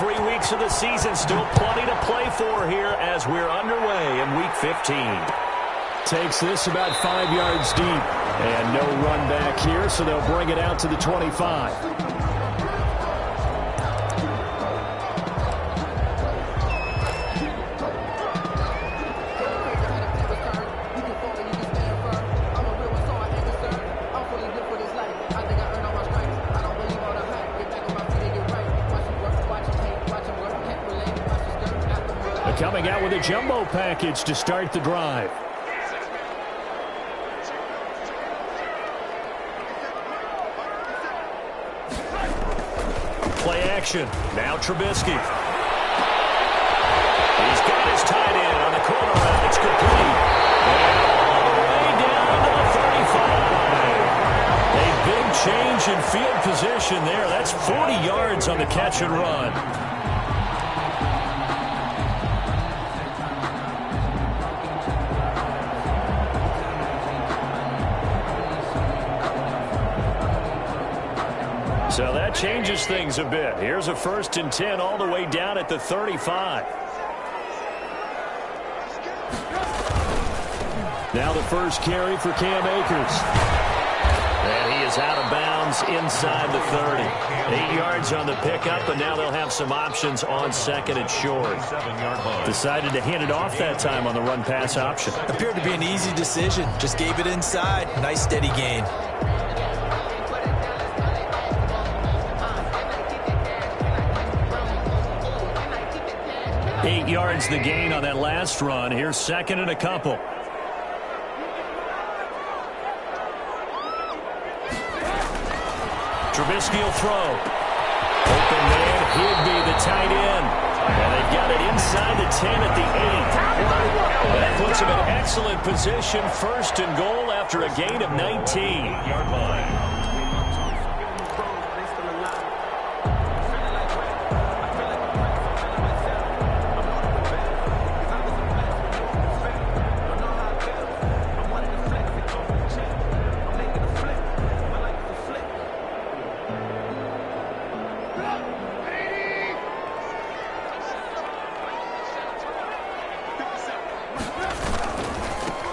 3 weeks of the season. Still plenty to play for here as we're underway in Week 15. Takes this about 5 yards deep. And no run back here, so they'll bring it out to the 25. Coming out with a jumbo package to start the drive. Play action. Now Trubisky. He's got his tight end on the corner route. It's complete. And all the way down to the 35. A big change in field position there. That's 40 yards on the catch and run. So that changes things a bit. Here's a 1st and 10 all the way down at the 35. Now the first carry for Cam Akers. And he is out of bounds inside the 30. 8 yards on the pickup, and now they'll have some options on 2nd and short. Decided to hand it off that time on the run-pass option. Appeared to be an easy decision. Just gave it inside. Nice steady gain. 8 yards the gain on that last run. Here's 2nd and a couple. Trubisky will throw. Open man, Higby, the tight end. And they've got it inside the 10 at the 8. That puts him in excellent position. 1st and goal after a gain of 19-yard line.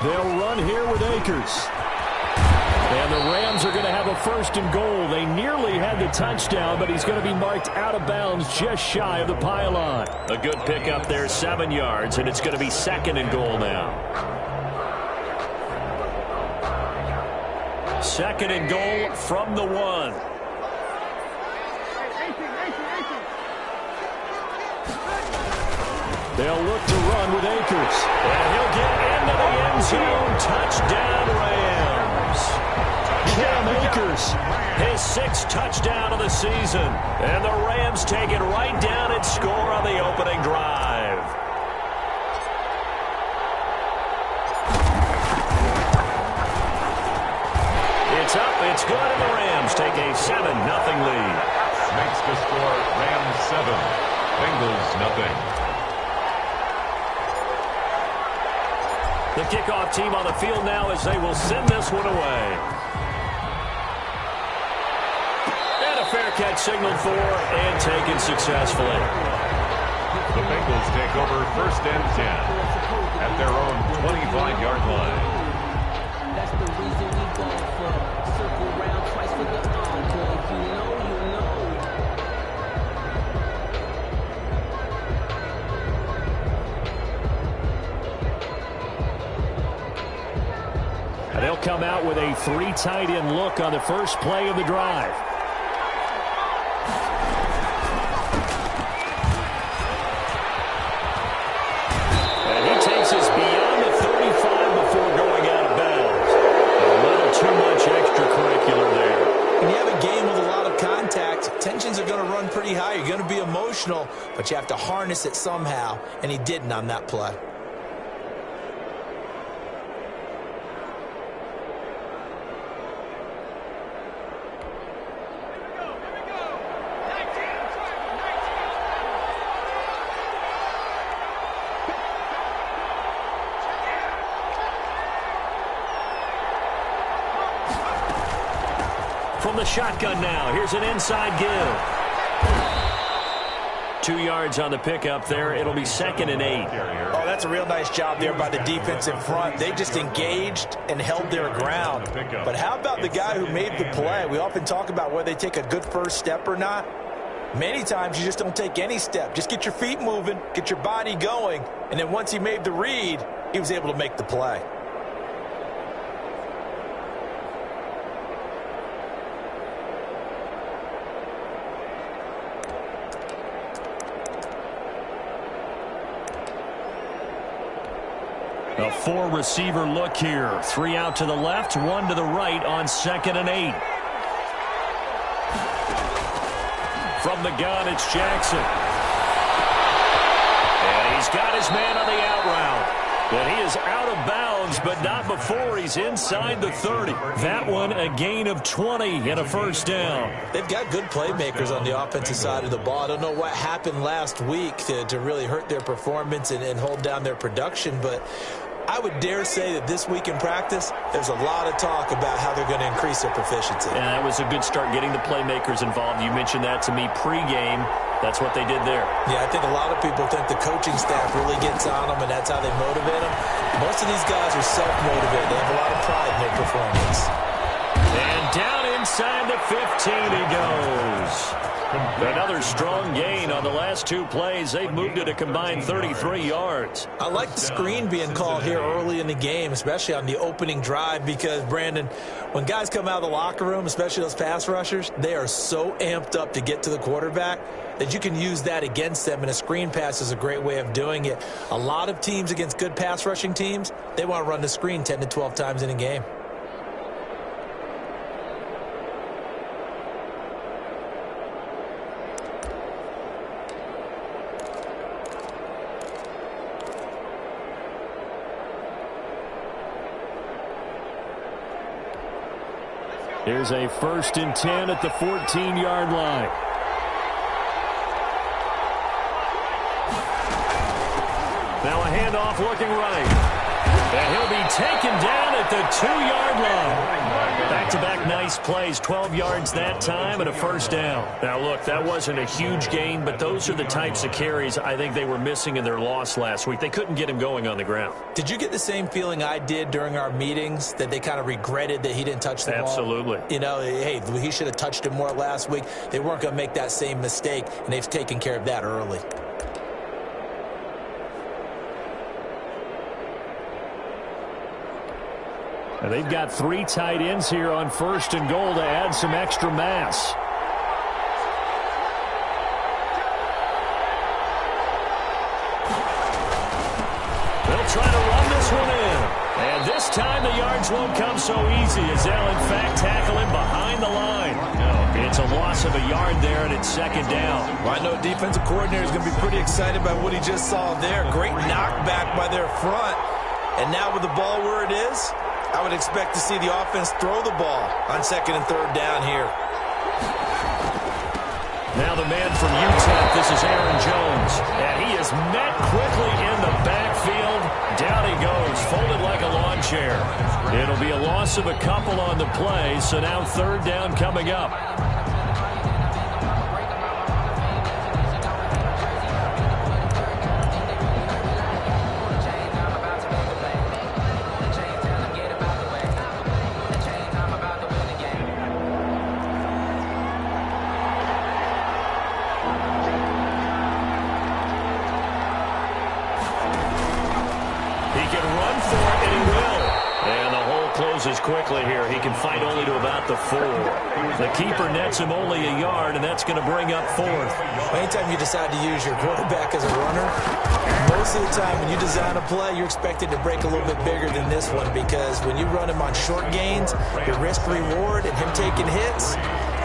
They'll run here with Akers. And the Rams are going to have a 1st and goal. They nearly had the touchdown, but he's going to be marked out of bounds just shy of the pylon. A good pickup there, 7 yards, and it's going to be 2nd and goal now. 2nd and goal from the 1. They'll look to run with Akers. And he'll get into the end zone. Touchdown, Rams. Cam Akers. His 6th touchdown of the season. And the Rams take it right down and score on the opening drive. It's up, it's good, and the Rams take a 7-0 lead. Makes the score Rams 7, Bengals nothing. The kickoff team on the field now as they will send this one away. And a fair catch signaled for and taken successfully. The Bengals take over 1st and 10 at their own 25-yard line. That's the reason we go for circle round twice for the encore. You know. They'll come out with a 3 tight end look on the first play of the drive. And he takes us beyond the 35 before going out of bounds. A little too much extracurricular there. When you have a game with a lot of contact, tensions are going to run pretty high. You're going to be emotional, but you have to harness it somehow, and he didn't on that play. From the shotgun now, here's an inside give. 2 yards on the pickup there. It'll be 2nd and 8. Oh, that's a real nice job there by the defensive front. They just engaged and held their ground. But how about the guy who made the play? We often talk about whether they take a good first step or not. Many times you just don't take any step. Just get your feet moving, get your body going, and then once he made the read, he was able to make the play. A 4-receiver look here. 3 out to the left, 1 to the right on 2nd and 8. From the gun, it's Jackson. And he's got his man on the out route. And he is out of bounds, but not before he's inside the 30. That one a gain of 20 and a first down. They've got good playmakers on the offensive side of the ball. I don't know what happened last week to really hurt their performance and hold down their production, but I would dare say that this week in practice, there's a lot of talk about how they're going to increase their proficiency. And that was a good start getting the playmakers involved. You mentioned that to me pregame. That's what they did there. Yeah, I think a lot of people think the coaching staff really gets on them, and that's how they motivate them. Most of these guys are self-motivated. They have a lot of pride in their performance. And down inside the 15 he goes. Another strong gain on the last 2 plays. They've moved it a combined 33 yards. I like the screen being called here early in the game, especially on the opening drive, because, Brandon, when guys come out of the locker room, especially those pass rushers, they are so amped up to get to the quarterback that you can use that against them, and a screen pass is a great way of doing it. A lot of teams against good pass rushing teams, they want to run the screen 10 to 12 times in a game. Here's a 1st and 10 at the 14-yard line. Now a handoff looking right. And he'll be taken down at the 2-yard line. Back-to-back nice plays, 12 yards that time and a first down. Now, look, that wasn't a huge gain, but those are the types of carries I think they were missing in their loss last week. They couldn't get him going on the ground. Did you get the same feeling I did during our meetings, that they kind of regretted that he didn't touch the ball? Absolutely. You know, hey, he should have touched it more last week. They weren't going to make that same mistake, and they've taken care of that early. And they've got 3 tight ends here on 1st and goal to add some extra mass. They'll try to run this one in. And this time the yards won't come so easy as they'll in fact tackle him behind the line. It's a loss of a yard there, and it's 2nd down. Well, I know defensive coordinator is going to be pretty excited by what he just saw there. Great knockback by their front. And now with the ball where it is, I would expect to see the offense throw the ball on 2nd and 3rd down here. Now the man from UTEP, this is Aaron Jones. And he is met quickly in the backfield. Down he goes, folded like a lawn chair. It'll be a loss of a couple on the play, so now 3rd down coming up. Quickly here. He can fight only to about the 4. The keeper nets him only a yard, and that's going to bring up 4th. Anytime you decide to use your quarterback as a runner, most of the time when you design a play, you're expected to break a little bit bigger than this one, because when you run him on short gains, your risk-reward and him taking hits,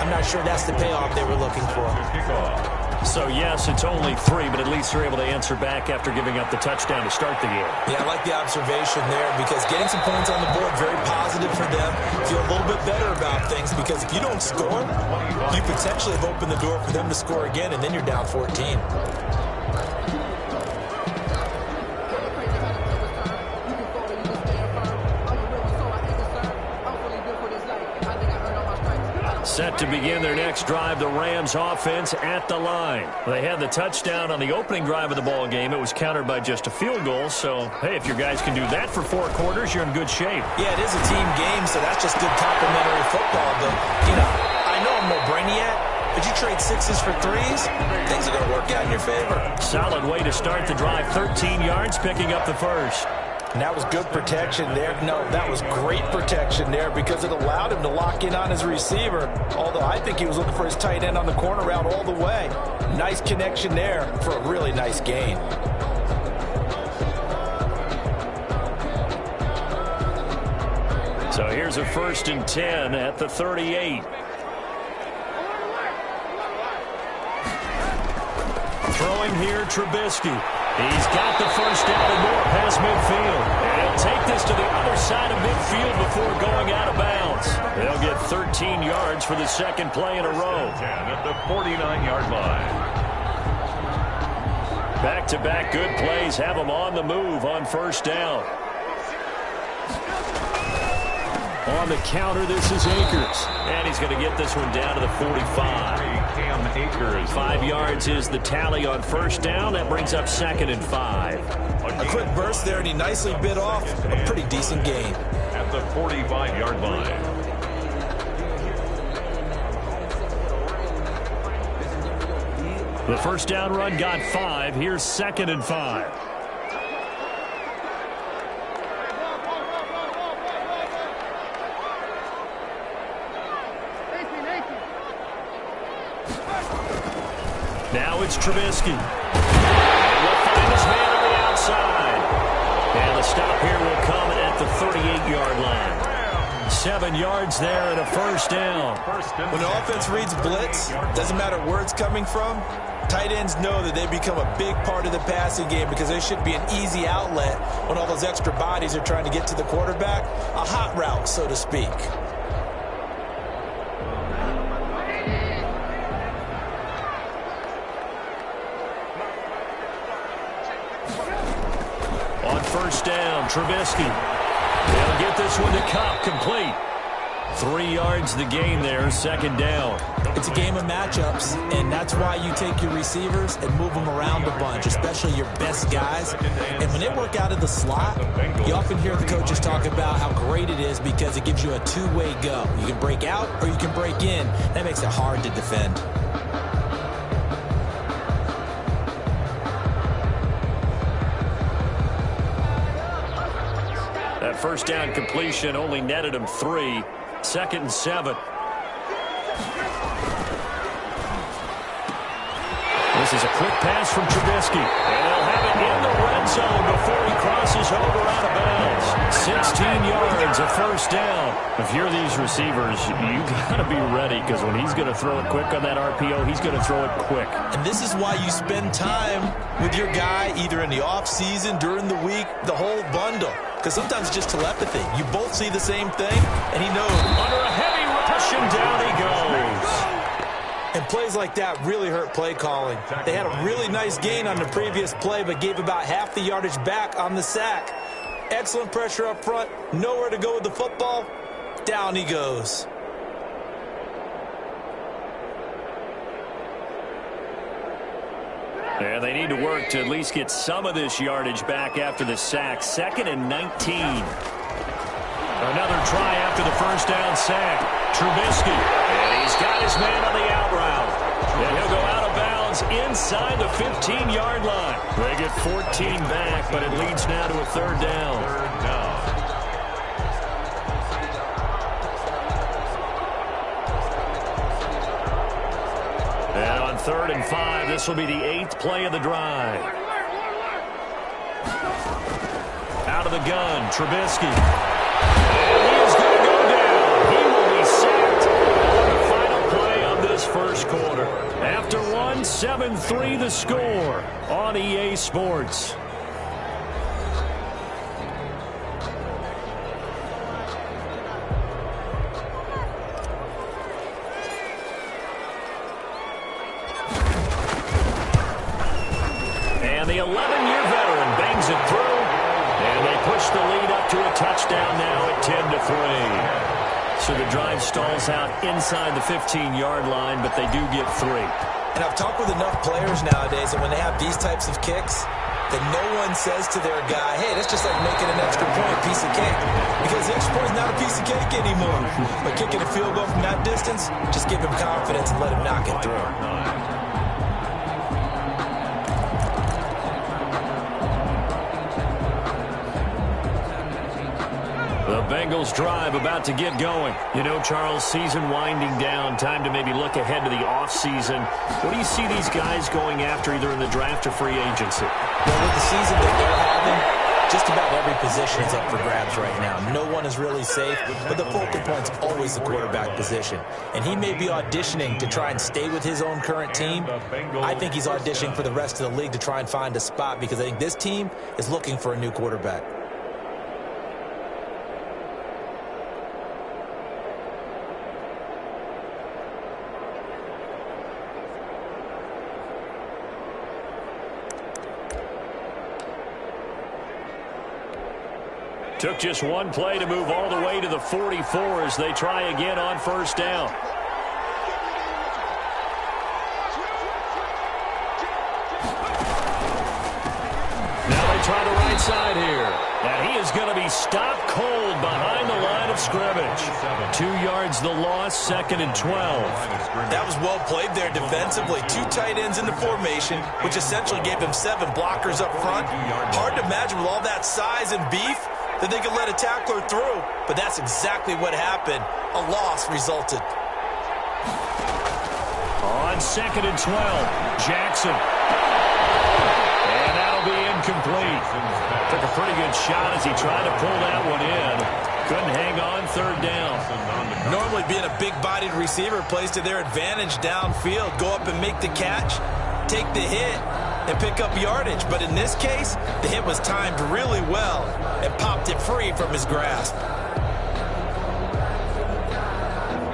I'm not sure that's the payoff they were looking for. So, yes, it's only 3, but at least they're able to answer back after giving up the touchdown to start the game. Yeah, I like the observation there, because getting some points on the board, very positive for them. Feel a little bit better about things, because if you don't score, you potentially have opened the door for them to score again, and then you're down 14. Set to begin their next drive, the Rams offense at the line. They had the touchdown on the opening drive of the ball game. It was countered by just a field goal. So, hey, if your guys can do that for 4 quarters, you're in good shape. Yeah, it is a team game, so that's just good complimentary football. But, I know I'm no brainiac, but you trade 6s for 3s, things are going to work out in your favor. Solid way to start the drive. 13 yards, picking up the first. And that was good protection there. No, that was great protection there because it allowed him to lock in on his receiver, although I think he was looking for his tight end on the corner route all the way. Nice connection there for a really nice gain. So here's a 1st and 10 at the 38. Throwing here, Trubisky. He's got the first down and more past midfield. And he'll take this to the other side of midfield before going out of bounds. They'll get 13 yards for the second play in a row. 10 at the 49-yard line. Back-to-back good plays have them on the move on first down. On the counter, this is Akers. And he's going to get this one down to the 45. Cam Akers. 5 yards is the tally on first down. That brings up 2nd and 5. A quick burst there, and he nicely bit off a pretty decent gain. At the 45-yard line. The first down run got 5. Here's 2nd and 5. Now it's Trubisky. And we'll find his man on the outside. And the stop here will come at the 38-yard line. 7 yards there and a first down. When the offense reads blitz, doesn't matter where it's coming from, tight ends know that they become a big part of the passing game because they should be an easy outlet when all those extra bodies are trying to get to the quarterback. A hot route, so to speak. First down, Trubisky. They'll get this one to Cup, complete. 3 yards the gain there, 2nd down. It's a game of matchups, and that's why you take your receivers and move them around a bunch, especially your best guys. And when they work out of the slot, you often hear the coaches talk about how great it is because it gives you a two-way go. You can break out or you can break in. That makes it hard to defend. That first down completion only netted him 3. 2nd and 7. This is a quick pass from Trubisky. And they'll have it in the red zone before he crosses over out of bounds. 16 yards, a first down. If you're these receivers, you got to be ready because when he's going to throw it quick on that RPO, he's going to throw it quick. And this is why you spend time with your guy either in the offseason, during the week, the whole bundle. Because sometimes it's just telepathy. You both see the same thing, and he knows. Under a heavy rush, and down he goes. And plays like that really hurt play calling. They had a really nice gain on the previous play, but gave about half the yardage back on the sack. Excellent pressure up front. Nowhere to go with the football. Down he goes. And they need to work to at least get some of this yardage back after the sack. 2nd and 19. Another try after the first down sack. Trubisky. And he's got his man on the out route. And he'll go out of bounds inside the 15-yard line. They get 14 back, but it leads now to a 3rd down. 3rd down. And on 3rd and 5, this will be the 8th play of the drive. Out of the gun, Trubisky. And he is going to go down. He will be sacked on the final play of this first quarter. After 7-3 the score on EA Sports. And the 11-year veteran bangs it through. And they push the lead up to a touchdown now at 10-3. So the drive stalls out inside the 15-yard line, but they do get 3. And I've talked with enough players nowadays that when they have these types of kicks, that no one says to their guy, hey, that's just like making an extra point, piece of cake. Because the extra point is not a piece of cake anymore. But kicking a field goal from that distance, just give him confidence and let him knock it through. The Bengals drive about to get going. You know, Charles, season winding down, time to maybe look ahead to the offseason. What do you see these guys going after either in the draft or free agency? Well, with the season that they're having, just about every position is up for grabs right now. No one is really safe, but the focal point's always the quarterback position. And he may be auditioning to try and stay with his own current team. I think he's auditioning for the rest of the league to try and find a spot because I think this team is looking for a new quarterback. Took just one play to move all the way to the 44 as they try again on first down. Now they try the right side here. And he is going to be stopped cold behind the line of scrimmage. 2 yards the loss, 2nd and 12. That was well played there defensively. 2 tight ends in the formation, which essentially gave them 7 blockers up front. Hard to imagine with all that size and beef that they could let a tackler through, but that's exactly what happened. A loss resulted. On 2nd and 12, Jackson. And that'll be incomplete. Took a pretty good shot as he tried to pull that one in. Couldn't hang on, 3rd down. Normally being a big-bodied receiver plays to their advantage downfield. Go up and make the catch, take the hit, and pick up yardage. But in this case, the hit was timed really well and popped it free from his grasp.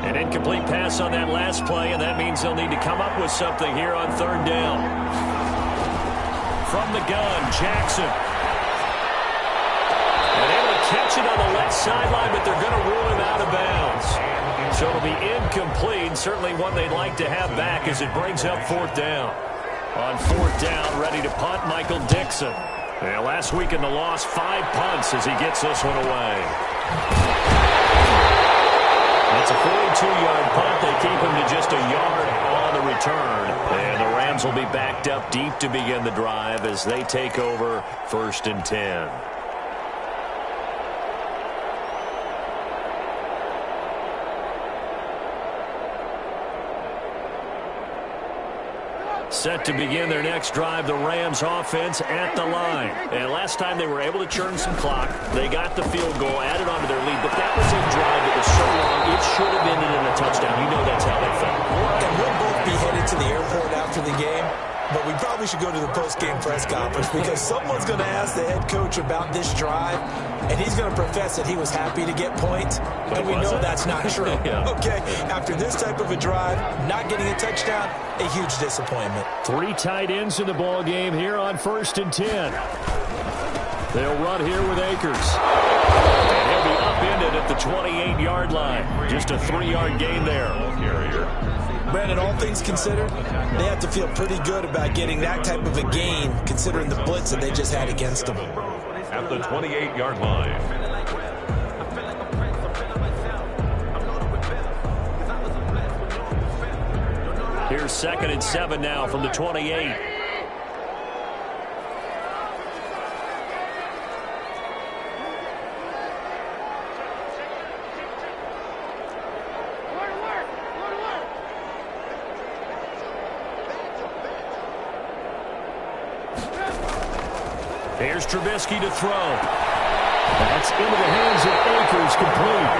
An incomplete pass on that last play, and that means they'll need to come up with something here on 3rd down. From the gun, Jackson. And able to catch it on the left sideline, but they're going to rule him out of bounds. So it'll be incomplete, certainly one they'd like to have back as it brings up 4th down. On 4th down, ready to punt, Michael Dixon. And last week in the loss, 5 punts as he gets this one away. That's a 42-yard punt. They keep him to just a yard on the return. And the Rams will be backed up deep to begin the drive as they take over 1st and 10. Set to begin their next drive, the Rams offense at the line. And last time they were able to churn some clock. They got the field goal, added on to their lead, but that was a drive that was so long, it should have ended in a touchdown. You know that's how they felt. And we'll both be headed to the airport after the game, but we probably should go to the post-game press conference because someone's going to ask the head coach about this drive, and he's going to profess that he was happy to get points, and we know that's not true. Yeah. Okay, after this type of a drive, not getting a touchdown, a huge disappointment. 3 tight ends in the ball game here on 1st and 10. They'll run here with Akers. And he'll be upended at the 28-yard line. Just a 3-yard gain there. Brandon, all things considered, they have to feel pretty good about getting that type of a gain considering the blitz that they just had against them. At the 28-yard line. Here's 2nd and 7 now from the 28. Here's Trubisky to throw. That's into the hands of Akers, complete.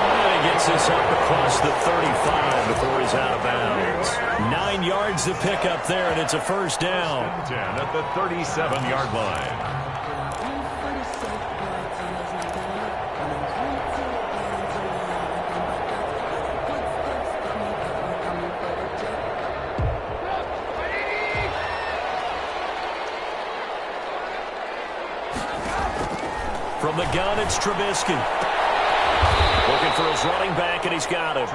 And he gets this up across the 35 before he's out of bounds. 9 yards to pick up there, and it's a 1st down. 10 at the 37-yard line. From the gun, it's Trubisky. Looking for his running back, and he's got him.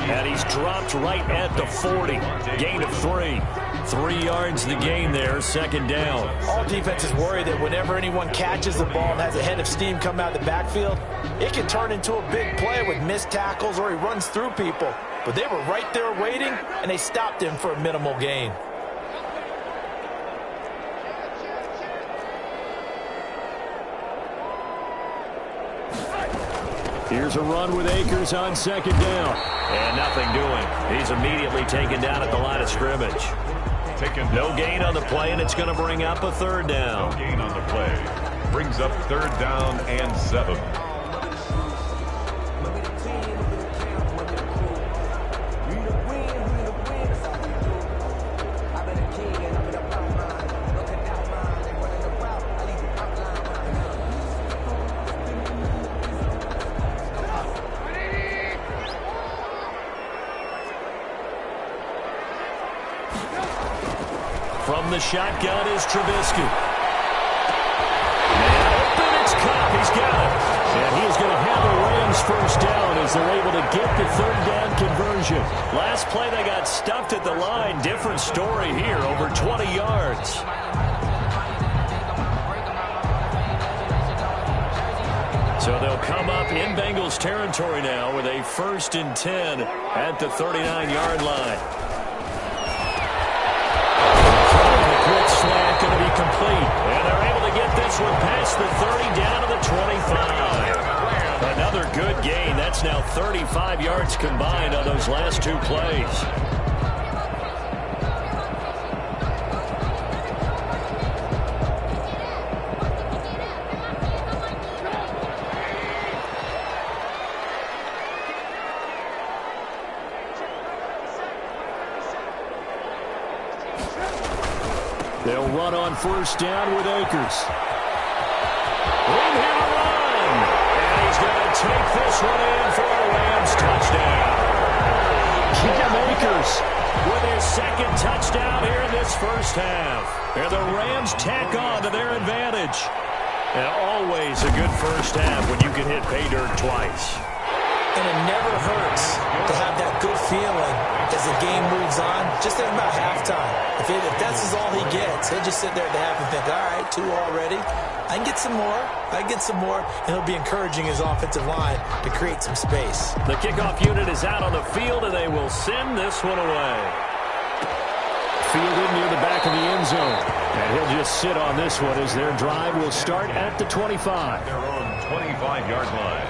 And he's dropped right at the 40. Gain of 3. 3 yards the gain there, second down. All defenses worry that whenever anyone catches the ball and has a head of steam come out of the backfield, it can turn into a big play with missed tackles or he runs through people. But they were right there waiting, and they stopped him for a minimal gain. Here's a run with Akers on second down. And nothing doing. He's immediately taken down at the line of scrimmage. No gain on the play, and it's going to bring up a third down. No gain on the play. Brings up third down and 7. From the shotgun is Trubisky. And open, it's Cup. He's got it. And he is going to have a Rams first down as they're able to get the third down conversion. Last play, they got stuffed at the line. Different story here, over 20 yards. So they'll come up in Bengals territory now with a 1st and 10 at the 39-yard line. Slant going to be complete, and they're able to get this one past the 30 down to the 25. Another good gain. That's now 35 yards combined on those last 2 plays. They'll run on first down with Akers. Room here to run. And he's going to take this one in for a Rams touchdown. Cam Akers with his 2nd touchdown here in this first half. And the Rams tack on to their advantage. And always a good first half when you can hit pay dirt twice. And it never hurts to have that good feeling as the game moves on. Just think about halftime. If that's all he gets, he'll just sit there at the half and think, all right, 2 already. I can get some more. I can get some more. And he'll be encouraging his offensive line to create some space. The kickoff unit is out on the field, and they will send this one away. Fielded near the back of the end zone. And he'll just sit on this one as their drive will start at the 25. Their own 25-yard line.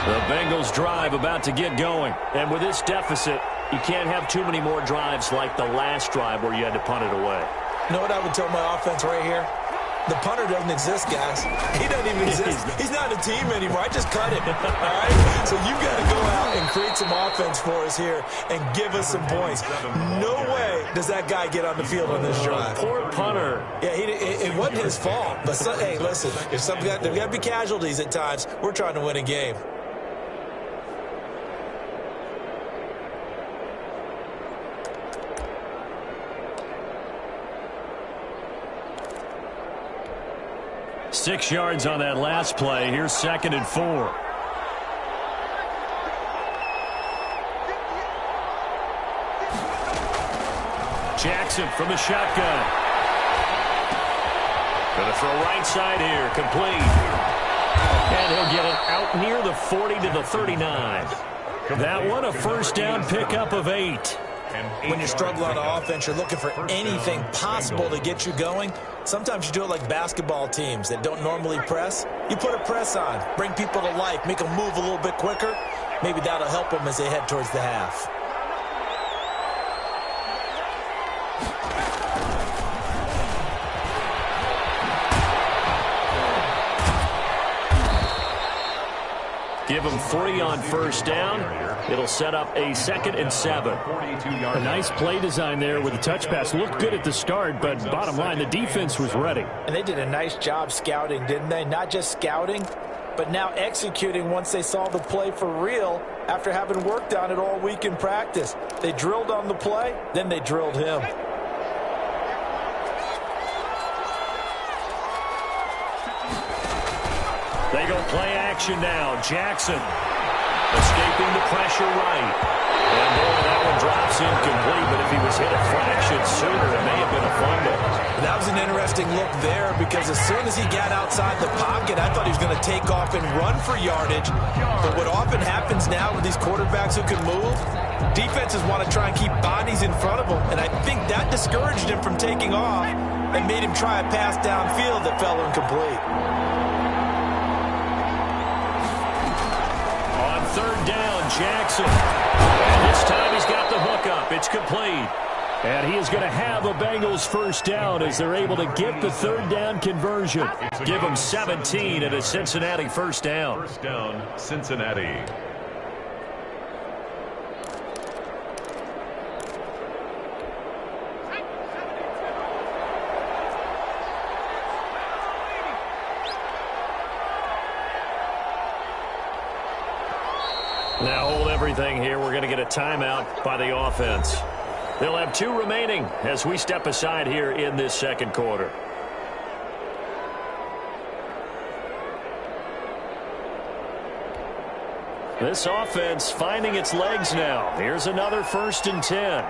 The Bengals drive about to get going. And with this deficit, you can't have too many more drives like the last drive where you had to punt it away. You know what I would tell my offense right here? The punter doesn't exist, guys. He doesn't even exist. He's not a team anymore. I just cut him. All right? So you've got to go out and create some offense for us here and give us some points. No way does that guy get on the field on this drive. Poor punter. Yeah, it wasn't his fault. But, hey, listen, if there's got to be casualties at times, we're trying to win a game. Six yards on that last play. Here's 2nd and 4. Jackson from the shotgun. Going to throw right side here. Complete. And he'll get it out near the 40 to the 39. That one a first down pickup of 8. When you're struggling on offense, you're looking for anything possible to get you going. Sometimes you do it like basketball teams that don't normally press. You put a press on, bring people to life, make them move a little bit quicker. Maybe that'll help them as they head towards the half. Give them 3 on first down. It'll set up a 2nd and 7. A nice play design there with the touch pass. Looked good at the start, but bottom line, the defense was ready. And they did a nice job scouting, didn't they? Not just scouting, but now executing once they saw the play for real after having worked on it all week in practice. They drilled on the play, then they drilled him. They go play action now. Jackson escaping the pressure right. And boy, that one drops incomplete, but if he was hit a fraction sooner, it may have been a fumble. That was an interesting look there because as soon as he got outside the pocket, I thought he was going to take off and run for yardage. But what often happens now with these quarterbacks who can move, defenses want to try and keep bodies in front of them, and I think that discouraged him from taking off and made him try a pass downfield that fell incomplete. On third down, Jackson. And this time he's got the hook up. It's complete. And he is going to have a Bengals first down as they're able to get the third down conversion. Give them 17 and a Cincinnati first down. First down, Cincinnati. Now hold everything here. We're going to get a timeout by the offense. They'll have 2 remaining as we step aside here in this second quarter. This offense finding its legs now. Here's another 1st and 10.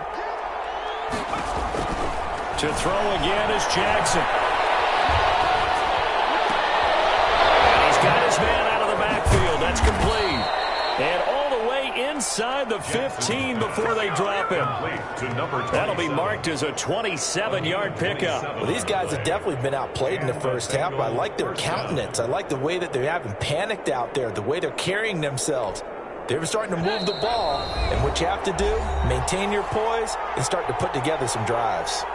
To throw again is Jackson. And he's got his man out of the backfield. That's complete. And all the way inside the 15 before they drop him. That'll be marked as a 27-yard pickup. Well, these guys have definitely been outplayed in the first half, but I like their countenance. I like the way that they haven't panicked out there, the way they're carrying themselves. They're starting to move the ball, and what you have to do, maintain your poise and start to put together some drives.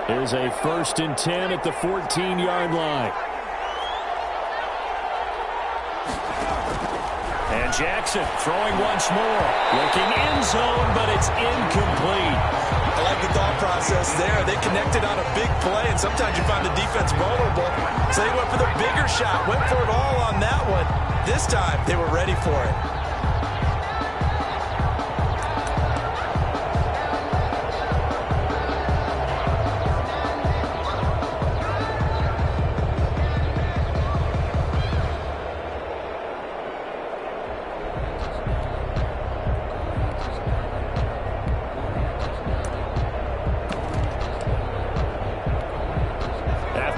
Here's a 1st and 10 at the 14-yard line. And Jackson throwing once more. Looking end zone, but it's incomplete. I like the thought process there. They connected on a big play, and sometimes you find the defense vulnerable. So they went for the bigger shot, went for it all on that one. This time, they were ready for it.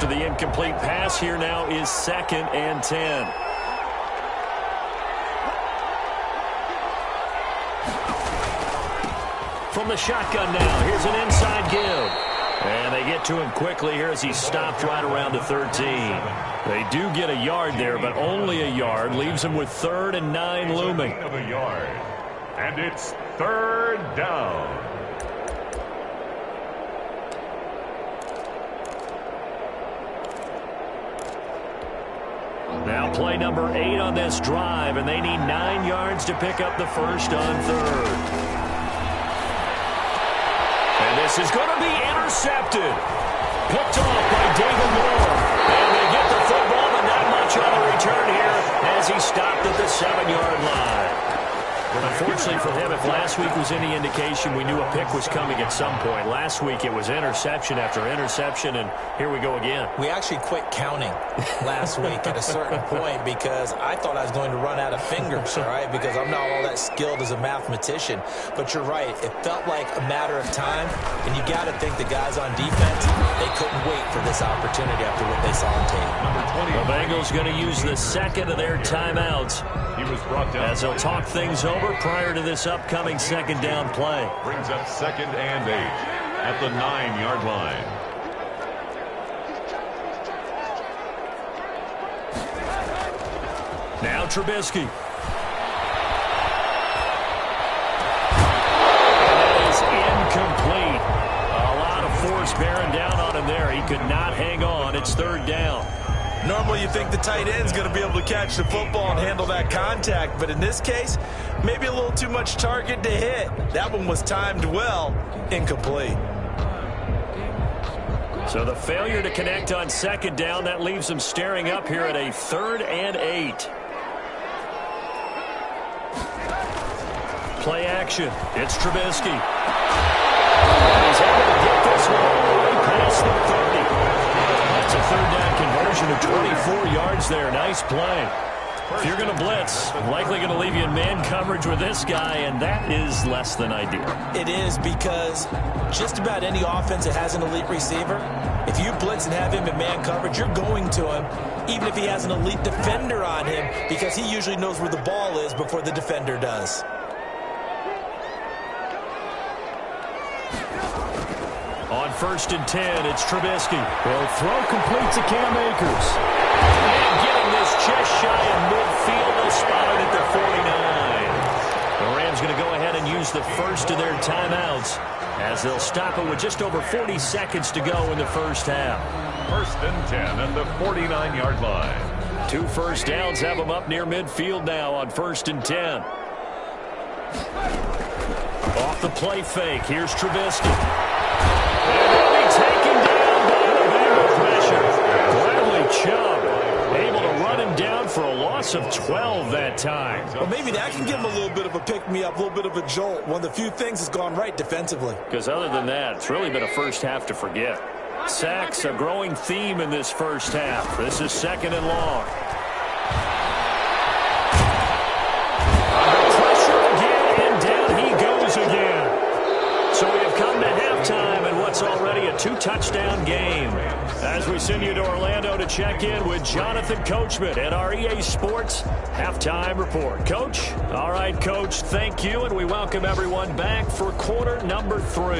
The incomplete pass here now is 2nd and 10. From the shotgun now, here's an inside give. And they get to him quickly here as he stopped right around the 13. They do get a yard there, but only a yard. Leaves him with 3rd and 9 looming. Of a yard. And it's 3rd down. Now play number 8 on this drive, and they need 9 yards to pick up the first on 3rd. And this is going to be intercepted. Picked off by David Moore. And they get the football, but not much on the return here as he stopped at the 7-yard line. Unfortunately for him, if last week was any indication, we knew a pick was coming at some point. Last week it was interception after interception, and here we go again. We actually quit counting last week at a certain point because I thought I was going to run out of fingers, all right, because I'm not all that skilled as a mathematician. But you're right. It felt like a matter of time, and you got to think the guys on defense, they couldn't wait for this opportunity after what they saw on tape. The Bengals going to use the 2nd of their timeouts. He was brought down as they'll talk things over prior to this upcoming 2nd down play. Brings up 2nd and 8 at the 9-yard line. Now Trubisky. That is incomplete. A lot of force bearing down on him there. He could not hang on. It's 3rd down. Normally you think the tight end's going to be able to catch the football and handle that contact, but in this case, maybe a little too much target to hit. That one was timed well, incomplete. So the failure to connect on second down, that leaves them staring up here at a 3rd and 8. Play action. It's Trubisky. And he's able to get this one all the way past the 30. That's a 3rd down conversion of 24 yards there. Nice play. If you're going to blitz, likely going to leave you in man coverage with this guy, and that is less than ideal. It is, because just about any offense that has an elite receiver, if you blitz and have him in man coverage, you're going to him, even if he has an elite defender on him, because he usually knows where the ball is before the defender does. On 1st and 10, it's Trubisky. Will throw complete to Cam Akers. And getting this just shy of midfield. They'll spot it at the 49. The Rams going to go ahead and use the first of their timeouts as they'll stop it with just over 40 seconds to go in the first half. 1st and 10 at the 49-yard line. 2 first downs have them up near midfield now on 1st and 10. Off the play fake, here's Trubisky. And they'll be taken down by the Bengal pressure. Bradley Chubb able to run him down for a loss of 12 that time. Well, maybe that can give him a little bit of a pick-me-up, a little bit of a jolt. One of the few things that's gone right defensively. Because other than that, it's really been a first half to forget. Sacks, a growing theme in this first half. This is 2nd and long. Under pressure again, and down he goes again. So we have come to halftime in what's already a 2-touchdown game. As we send you to Orlando to check in with Jonathan Coachman at our EA Sports Halftime Report. Coach? All right, Coach, thank you, and we welcome everyone back for quarter number 3.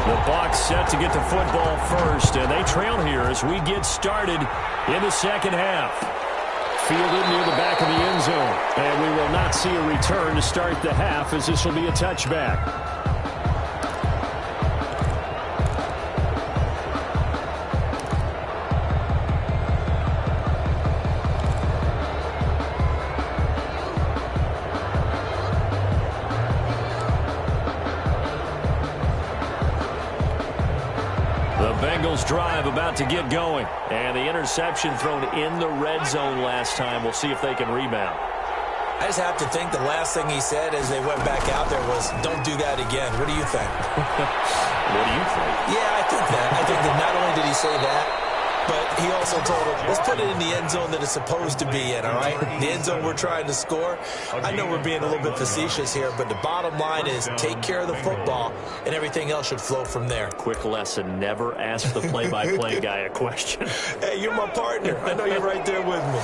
The Bucs set to get the football first, and they trail here as we get started in the second half. Fielded near the back of the end zone. And we will not see a return to start the half, as this will be a touchback. Bengals drive about to get going. And the interception thrown in the red zone last time. We'll see if they can rebound. I just have to think the last thing he said as they went back out there was, don't do that again. What do you think? What do you think? Yeah, I think that. I think that not only did he say that, but he also told him, let's put it in the end zone that it's supposed to be in, all right? The end zone we're trying to score. I know we're being a little bit facetious here, but the bottom line is take care of the football, and everything else should flow from there. Quick lesson, never ask the play-by-play guy a question. Hey, you're my partner. I know you're right there with me.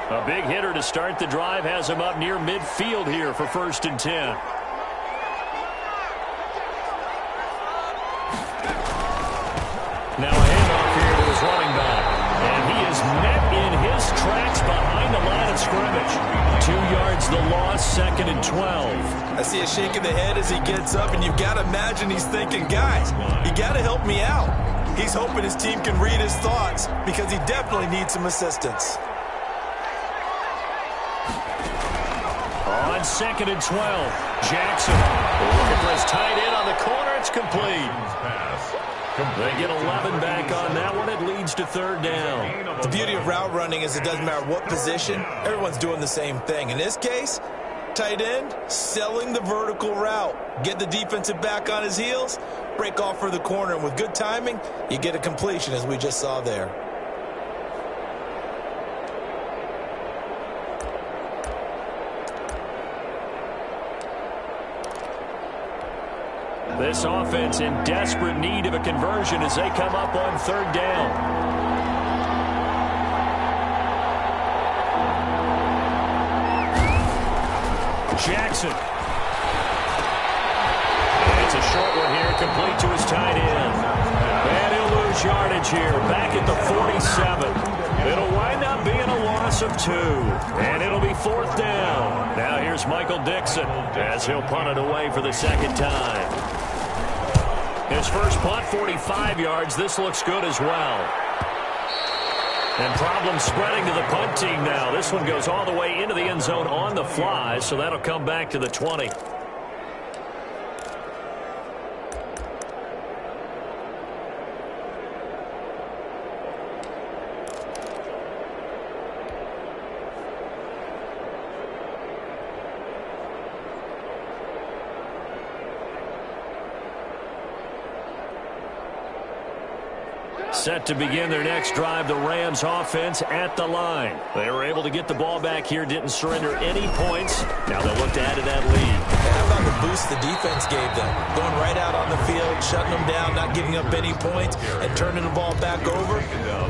A big hitter to start the drive has him up near midfield here for 1st and 10. Now a handoff here to his running back. And he is met in his tracks behind the line of scrimmage. 2 yards the loss, 2nd and 12. I see a shake of the head as he gets up, and you've got to imagine he's thinking, guys, you got to help me out. He's hoping his team can read his thoughts because he definitely needs some assistance. On 2nd and 12, Jackson looking for his tight end on the corner. It's complete. They get 11 back on that one. It leads to 3rd down. The beauty of route running is it doesn't matter what position. Everyone's doing the same thing. In this case, tight end, selling the vertical route. Get the defensive back on his heels, break off for the corner. And with good timing, you get a completion, as we just saw there. This offense in desperate need of a conversion as they come up on 3rd down. Jackson. And it's a short one here, complete to his tight end. And he'll lose yardage here, back at the 47. It'll wind up being a loss of 2. And it'll be 4th down. Now here's Michael Dixon as he'll punt it away for the 2nd time. His first punt, 45 yards. This looks good as well. And problems spreading to the punt team now. This one goes all the way into the end zone on the fly, so that'll come back to the 20. Set to begin their next drive, the Rams offense at the line. They were able to get the ball back here, didn't surrender any points. Now they'll look to add to that lead. How about the boost the defense gave them? Going right out on the field, shutting them down, not giving up any points, and turning the ball back over.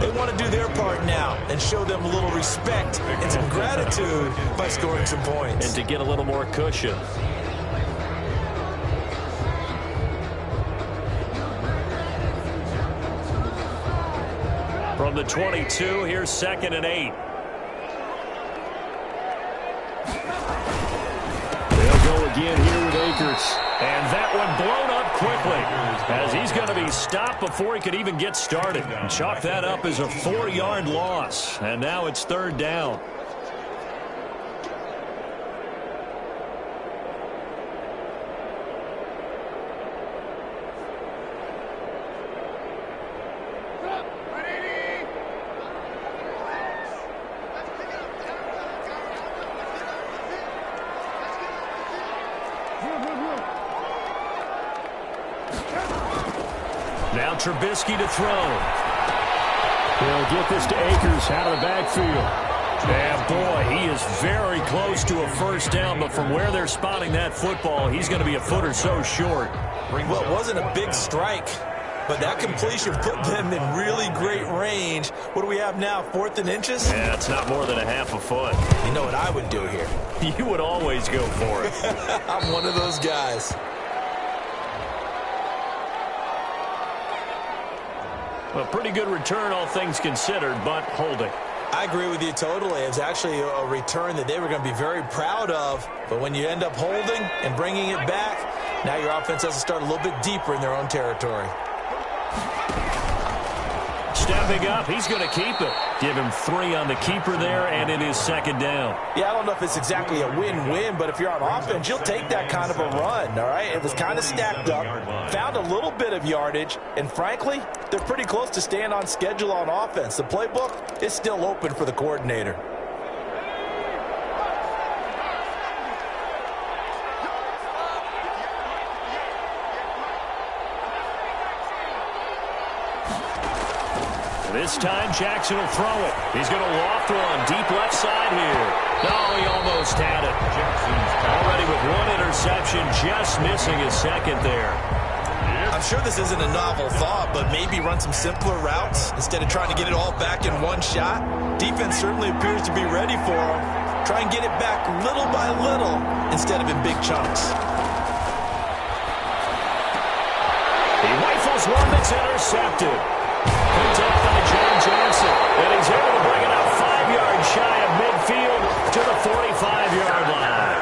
They want to do their part now and show them a little respect and some gratitude by scoring some points. And to get a little more cushion. From the 22, here's 2nd and 8. They'll go again here with Akers. And that one blown up quickly as he's going to be stopped before he could even get started. And chalk that up as a 4-yard loss. And now it's 3rd down. Now Trubisky to throw. He'll get this to Akers out of the backfield. And boy, he is very close to a first down, but from where they're spotting that football, he's going to be a foot or so short. Well, it wasn't a big strike, but that completion put them in really great range. What do we have now, 4th and inches? Yeah, it's not more than a half a foot. You know what I would do here? You would always go for it. I'm one of those guys. A pretty good return, all things considered, but holding. I agree with you totally. It's actually a return that they were going to be very proud of. But when you end up holding and bringing it back, now your offense has to start a little bit deeper in their own territory. Stepping up, he's going to keep it. Give him 3 on the keeper there, and it is 2nd down. Yeah, I don't know if it's exactly a win-win, but if you're on offense, you'll take that kind of a run, all right? It was kind of stacked up, found a little bit of yardage, and frankly, they're pretty close to staying on schedule on offense. The playbook is still open for the coordinator. This time, Jackson will throw it. He's going to loft one deep left side here. Oh, he almost had it. Already with 1 interception, just missing his 2nd there. I'm sure this isn't a novel thought, but maybe run some simpler routes instead of trying to get it all back in one shot. Defense certainly appears to be ready for him. Try and get it back little by little instead of in big chunks. He rifles one that's intercepted. Picked up by John Johnson, and he's able to bring it out 5 yards shy of midfield to the 45-yard line.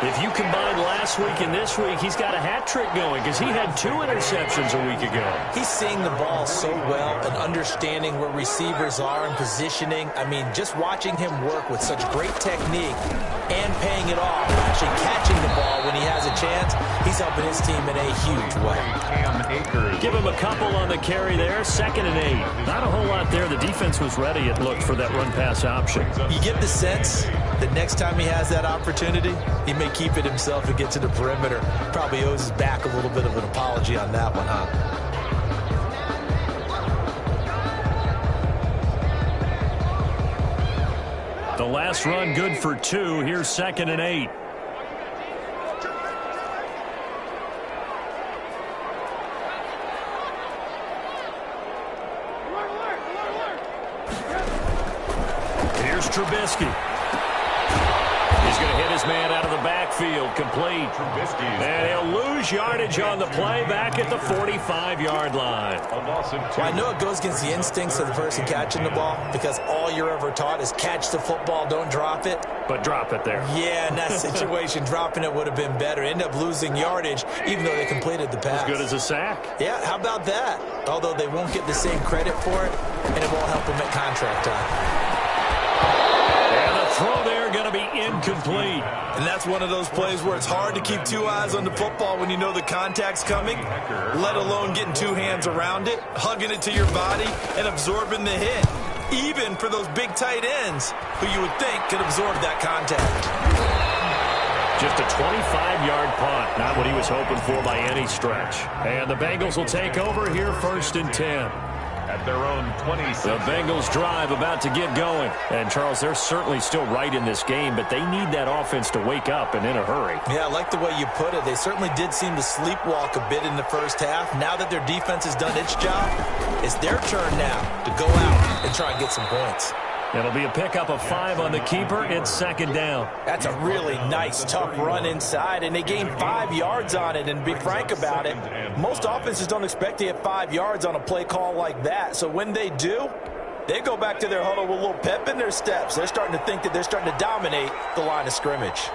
If you combine last week and this week, he's got a hat trick going because he had 2 interceptions a week ago. He's seeing the ball so well and understanding where receivers are and positioning. I mean, just watching him work with such great technique and paying it off, actually catching the ball when he has a chance, he's helping his team in a huge way. Give him a couple on the carry there, 2nd and 8. Not a whole lot there. The defense was ready, it looked, for that run-pass option. You get the sense that next time he has that opportunity, he may keep it himself and get to the perimeter. Probably owes his back a little bit of an apology on that one, huh? The last run good for 2. Here's 2nd and 8. Here's Trubisky. He's going to hit his man out of the backfield, complete. And he'll lose yardage on the play back at the 45-yard line. Well, I know it goes against the instincts of the person catching the ball because all you're ever taught is catch the football, don't drop it. But drop it there. Yeah, in that situation, dropping it would have been better. End up losing yardage, even though they completed the pass. As good as a sack. Yeah, how about that? Although they won't get the same credit for it, and it won't help them at contract time. And the throw there going to be incomplete. And that's one of those plays where it's hard to keep two eyes on the football when you know the contact's coming, let alone getting two hands around it, hugging it to your body, and absorbing the hit. Even for those big tight ends who you would think could absorb that contact. Just a 25-yard punt. Not what he was hoping for by any stretch. And the Bengals will take over here 1st and 10. At their own 26. The Bengals drive about to get going. And, Charles, they're certainly still right in this game, but they need that offense to wake up and in a hurry. Yeah, I like the way you put it. They certainly did seem to sleepwalk a bit in the first half. Now that their defense has done its job, it's their turn now to go out and try and get some points. It'll be a pickup of 5 on the keeper. It's 2nd down. That's a really nice, tough run inside, and they gained 5 yards on it. And be frank about it, most offenses don't expect to get 5 yards on a play call like that. So when they do, they go back to their huddle with a little pep in their steps. They're starting to think that they're starting to dominate the line of scrimmage.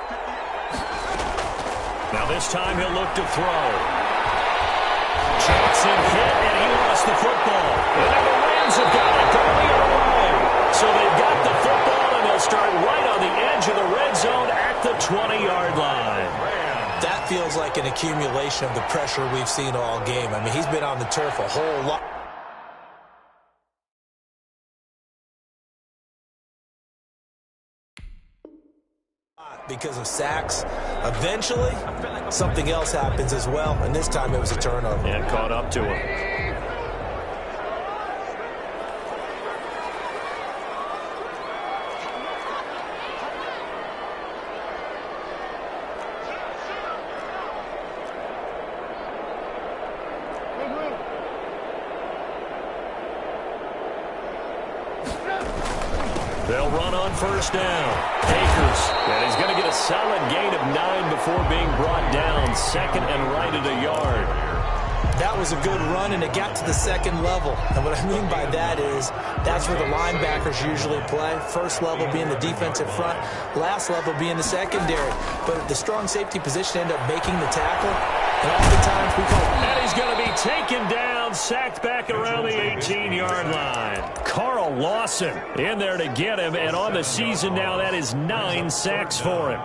Now this time he'll look to throw. Jackson hit, and he lost the football. And the Rams have got it going the other way. So they've got the football, and they'll start right on the edge of the red zone at the 20-yard line. That feels like an accumulation of the pressure we've seen all game. I mean, he's been on the turf a whole lot. Because of sacks. Eventually, something else happens as well, and this time it was a turnover. And caught up to him. They'll run on 1st down. Akers, and he's going to get a solid gain of 9 before being brought down. 2nd and right at a yard. That was a good run, and it got to the 2nd level. And what I mean by that is that's where the linebackers usually play. 1st level being the defensive front, last level being the secondary. But the strong safety position ended up making the tackle. And oftentimes we call it. And he's going to be taken down, sacked back around the 18-yard line. Carl Lawson in there to get him, and on the season now, that is 9 sacks for him.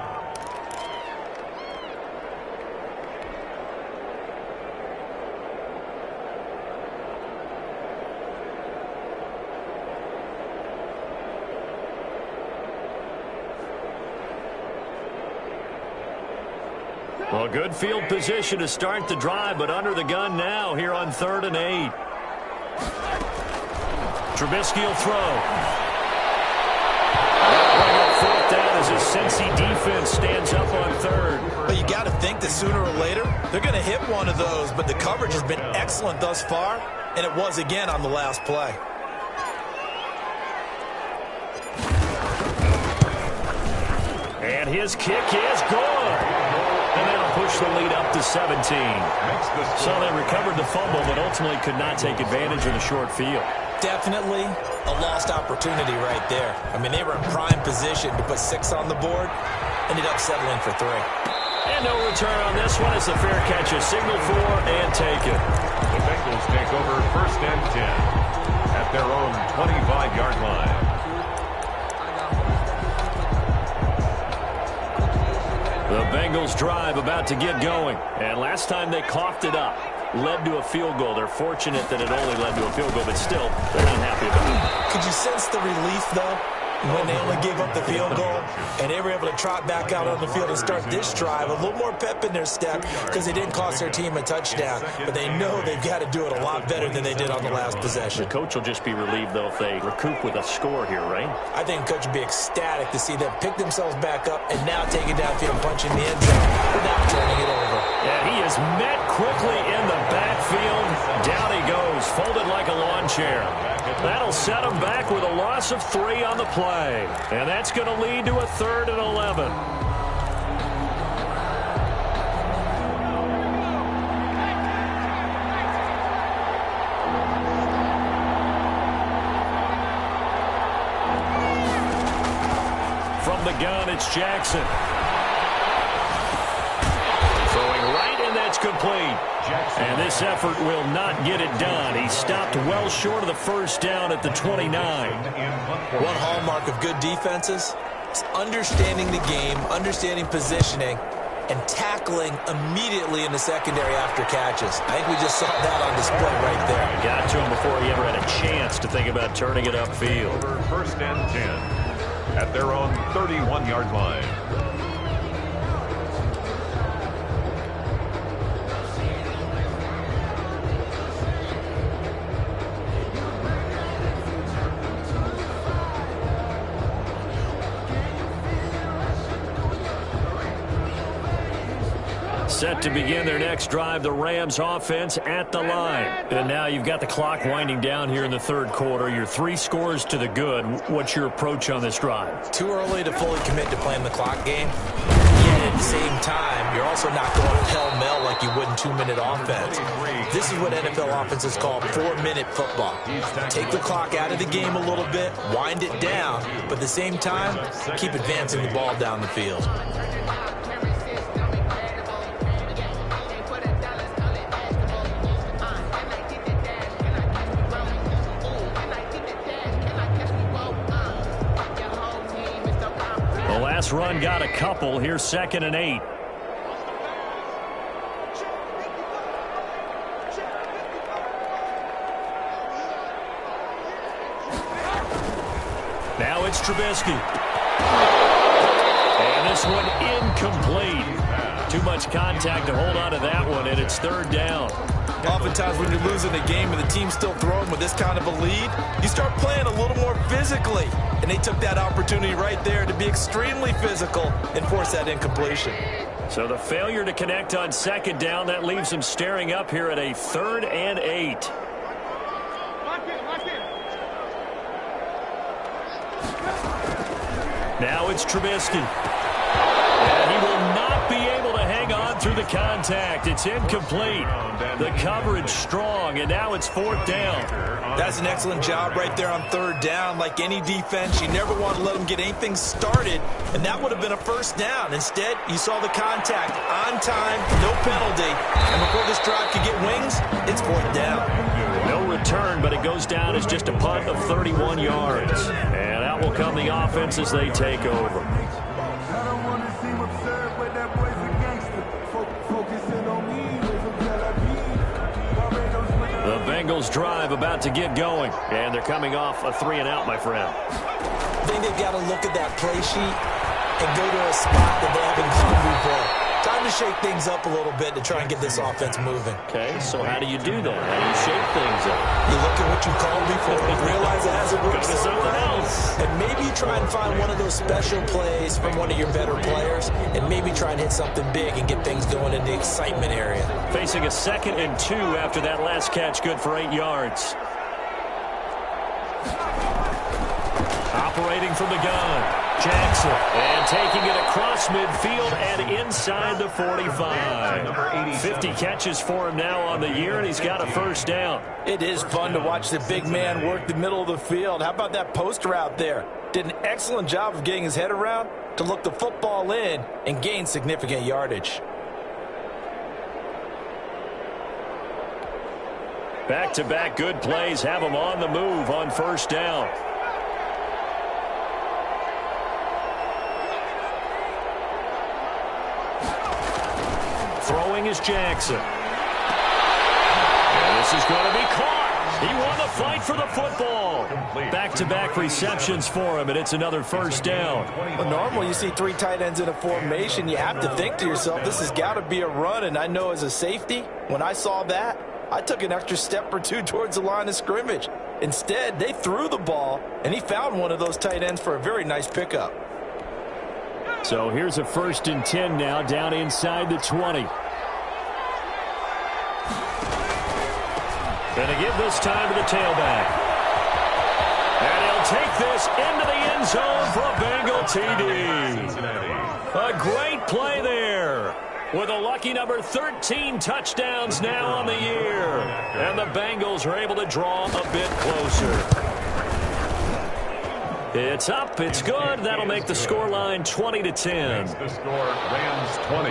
Well, good field position to start the drive, but under the gun now here on 3rd and 8. Trubisky will throw. Bring up 4th down as his Cincy defense stands up on 3rd. But you got to think that sooner or later they're going to hit one of those, but the coverage has been excellent thus far, and it was again on the last play. And his kick is good. And that'll push the lead up to 17. So they recovered the fumble, but ultimately could not take advantage of the short field. Definitely a lost opportunity right there. I mean, they were in prime position to put 6 on the board, ended up settling for 3. And no return on this one as the fair catch is signaled for and taken. The Bengals take over 1st and 10 at their own 25-yard line. The Bengals drive about to get going. And last time they coughed it up, led to a field goal. They're fortunate that it only led to a field goal, but still, they're not happy about it. Could you sense the relief, though, when they only gave up the field goal and they were able to trot back out on the field and start this drive? A little more pep in their step because they didn't cost their team a touchdown, but they know they've got to do it a lot better than they did on the last possession. The coach will just be relieved, though, if they recoup with a score here, right? I think the coach would be ecstatic to see them pick themselves back up and now take it downfield, punching the end zone without turning it over. And he is met quickly in the backfield. Down he goes, folded like a lawn chair. That'll set him back with a loss of 3 on the play. And that's going to lead to a 3rd and 11. From the gun, it's Jackson. Throwing right, and that's complete. And this effort will not get it done. He stopped well short of the first down at the 29. One hallmark of good defenses is understanding the game, understanding positioning, and tackling immediately in the secondary after catches. I think we just saw that on display right there. Got to him before he ever had a chance to think about turning it upfield. First and 10 at their own 31-yard line. Set to begin their next drive, the Rams offense at the line. And now you've got the clock winding down here in the third quarter. You're 3 scores to the good. What's your approach on this drive? Too early to fully commit to playing the clock game. Yet at the same time, you're also not going pell-mell like you would in 2-minute offense. This is what NFL offenses call 4-minute football. Take the clock out of the game a little bit, wind it down, but at the same time, keep advancing the ball down the field. Last run got a couple. Here's 2nd and 8. Now it's Trubisky. And this one incomplete. Too much contact to hold on to that one, and it's 3rd down. Oftentimes when you're losing a game and the team's still throwing with this kind of a lead, you start playing a little more physically. And they took that opportunity right there to be extremely physical and force that incompletion. So the failure to connect on 2nd down, that leaves them staring up here at a 3rd and 8. Now it's Trubisky. And he will not be able to hang on through the contact. It's incomplete. The coverage strong, and now it's 4th down. That's an excellent job right there on 3rd down. Like any defense, you never want to let them get anything started, and that would have been a 1st down. Instead, you saw the contact on time, no penalty, and before this drive could get wings, it's 4th down. No return, but it goes down as just a punt of 31 yards. And out will come the offense as they take over. The Bengals drive about to get going, and they're coming off a 3-and-out, my friend. I think they've got to look at that play sheet and go to a spot that they haven't gone before. Time to shake things up a little bit to try and get this offense moving. Okay, so how do you do that? How do you shake things up? You look at what you called before and realize it hasn't worked Go to something else. And maybe try and find one of those special plays from one of your better players, and maybe try and hit something big and get things going in the excitement area. Facing a 2nd and 2 after that last catch, good for 8 yards. Operating from the gun. Jackson, and taking it across midfield and inside the 45. 50 catches for him now on the year, and he's got a 1st down. It is fun to watch the big man work the middle of the field. How about that post route there? Did an excellent job of getting his head around to look the football in and gain significant yardage. Back-to-back good plays have him on the move on 1st down. Throwing is Jackson. And this is going to be caught. He won the fight for the football. Back-to-back receptions for him, and it's another 1st down. Well, normally you see 3 tight ends in a formation. You have to think to yourself, this has got to be a run. And I know as a safety, when I saw that, I took an extra step or 2 towards the line of scrimmage. Instead, they threw the ball, and he found one of those tight ends for a very nice pickup. So here's a 1st and 10 now, down inside the 20. Going to give this time to the tailback. And he'll take this into the end zone for a Bengal TD. A great play there. With a lucky number 13 touchdowns now on the year. And the Bengals are able to draw a bit closer. It's up. It's good. That'll make the scoreline 20-10. The score, Rams 20,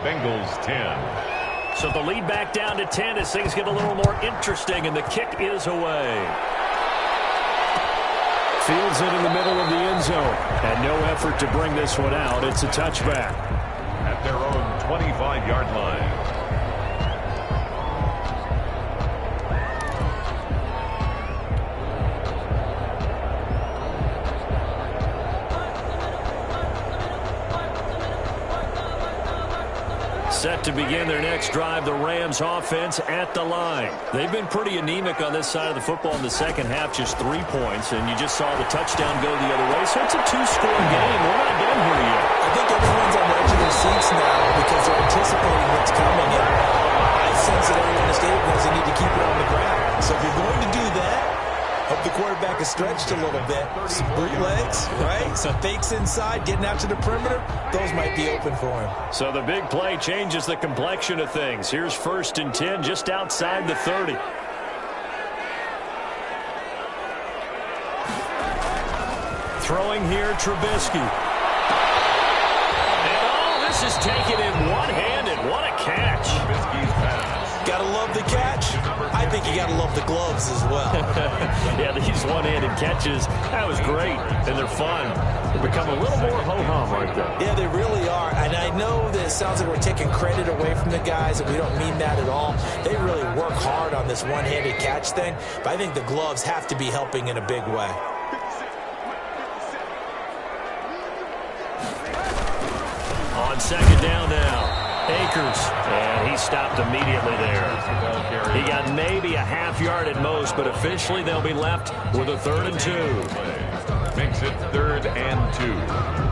Bengals 10. So the lead back down to 10 as things get a little more interesting, and the kick is away. Fields it in the middle of the end zone. And no effort to bring this one out. It's a touchback. At their own 25-yard line. Set to begin their next drive, the Rams offense at the line. They've been pretty anemic on this side of the football in the second half, just 3 points, and you just saw the touchdown go the other way. So it's a 2-score game. We're not done here yet. I think everyone's on the edge of their seats now because they're anticipating what's coming, and I sense that everyone is stating they need to keep it on the ground. So if you're going to do that, hope the quarterback is stretched a little bit. Some bootlegs, right? Some fakes inside, getting out to the perimeter. Those might be open for him. So the big play changes the complexion of things. Here's 1st and 10 just outside the 30. Throwing here, Trubisky. And this is taken in one-handed. What a catch. Trubisky's pass. Gotta love the catch. I think you gotta love the gloves as well. Yeah, these one-handed catches, that was great, and they're fun. They become a little more ho-hum, aren't they? Yeah, they really are. And I know that it sounds like we're taking credit away from the guys, and we don't mean that at all. They really work hard on this one-handed catch thing, but I think the gloves have to be helping in a big way. On 2nd down now. Akers, and he stopped immediately there. He got maybe a half yard at most, but officially they'll be left with a 3rd and 2. Makes it 3rd and 2.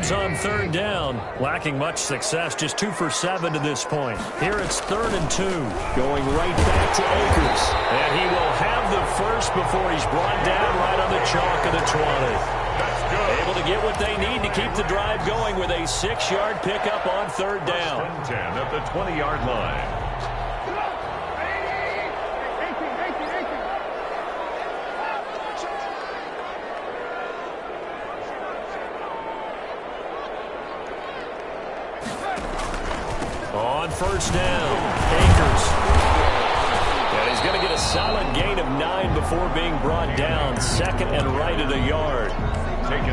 On 3rd down, lacking much success, just 2 for 7 to this point. Here it's 3rd and 2, going right back to Akers. And he will have the first before he's brought down right on the chalk of the 20. That's good. Able to get what they need to keep the drive going with a 6-yard pickup on 3rd down. 10 at the 20-yard line. On 1st down, Akers. And he's going to get a solid gain of 9 before being brought down. 2nd and right at a yard.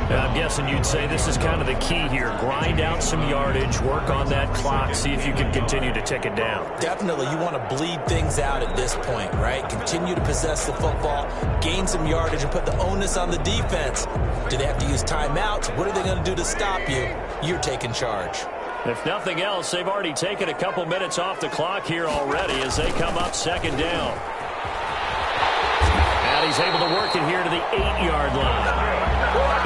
Now, I'm guessing you'd say this is kind of the key here. Grind out some yardage, work on that clock, see if you can continue to tick it down. Definitely, you want to bleed things out at this point, right? Continue to possess the football, gain some yardage, and put the onus on the defense. Do they have to use timeouts? What are they going to do to stop you? You're taking charge. If nothing else, they've already taken a couple minutes off the clock here already as they come up 2nd down. And he's able to work it here to the 8-yard line.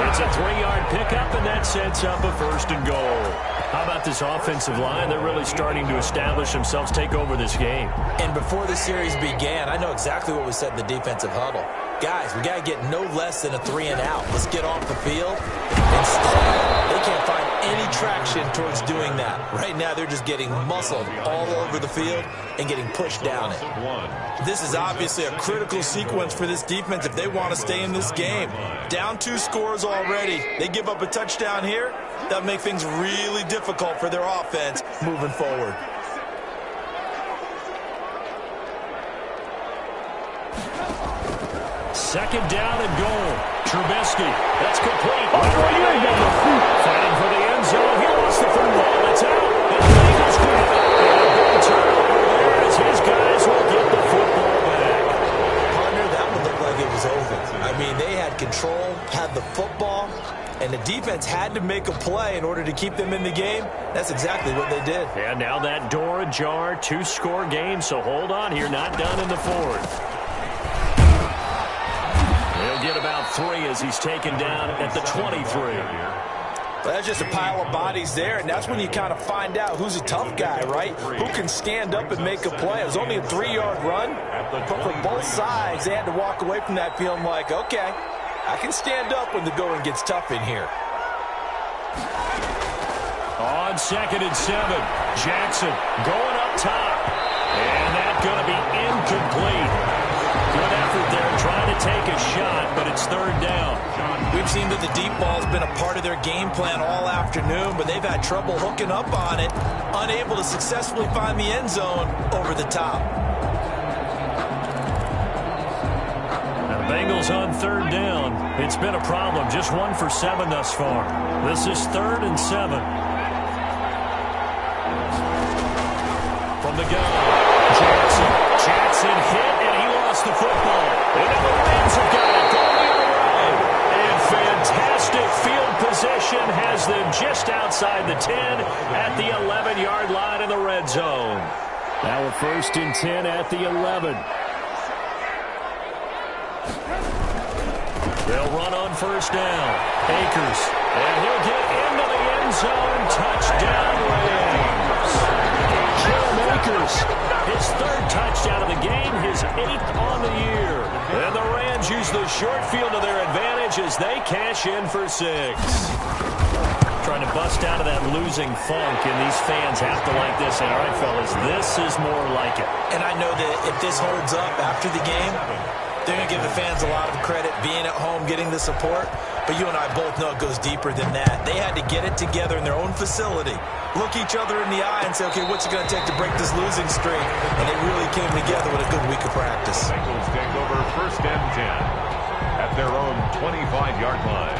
It's a 3-yard pickup, and that sets up a 1st and goal. How about this offensive line? They're really starting to establish themselves, take over this game. And before the series began, I know exactly what we said in the defensive huddle. Guys, we got to get no less than a 3 and out. Let's get off the field. Instead, they can't find any traction towards doing that. Right now, they're just getting muscled all over the field and getting pushed down it. This is obviously a critical sequence for this defense if they want to stay in this game. Down 2 scores already. They give up a touchdown here. That'll make things really difficult for their offense moving forward. Second down and goal. Trubisky. That's complete. Fighting for the end zone. He lost the football. It's out. And the Bengals grab it. And a big turnover there as his guys will get the football back. Partner, that one looked like it was over. I mean, they had control, had the football, and the defense had to make a play in order to keep them in the game. That's exactly what they did. And now that door ajar, 2-score game, so hold on here. Not done in the 4th. He'll get about 3 as he's taken down at the 23. Well, that's just a pile of bodies there, and that's when you kind of find out who's a tough guy, right? Who can stand up and make a play. It was only a 3-yard run, but for both sides, they had to walk away from that feeling like, okay, I can stand up when the going gets tough in here. On 2nd and 7, Jackson going up top. And that's going to be incomplete. Good effort there trying to take a shot, but it's 3rd down. We've seen that the deep ball's been a part of their game plan all afternoon, but they've had trouble hooking up on it, unable to successfully find the end zone over the top. Now the Bengals on 3rd down. It's been a problem. Just 1 for 7 thus far. This is 3rd and 7. From the gun, Jackson hit, and he lost the football. And now the Rams have got it going the other way. And fantastic field position has them just outside the 10 at the 11-yard line in the red zone. Now a 1st and 10 at the 11. They'll run on 1st down. Akers, and he'll get into the end zone. Touchdown, Rams. Akers, his 3rd touchdown of the game, his 8th on the year. And the Rams use the short field to their advantage as they cash in for 6. Trying to bust out of that losing funk, and these fans have to like this. And all right, fellas, this is more like it. And I know that if this holds up after the game, they're going to give the fans a lot of credit being at home, getting the support. But you and I both know it goes deeper than that. They had to get it together in their own facility, look each other in the eye and say, okay, what's it going to take to break this losing streak? And they really came together with a good week of practice. Bengals take over 1st and 10 at their own 25-yard line.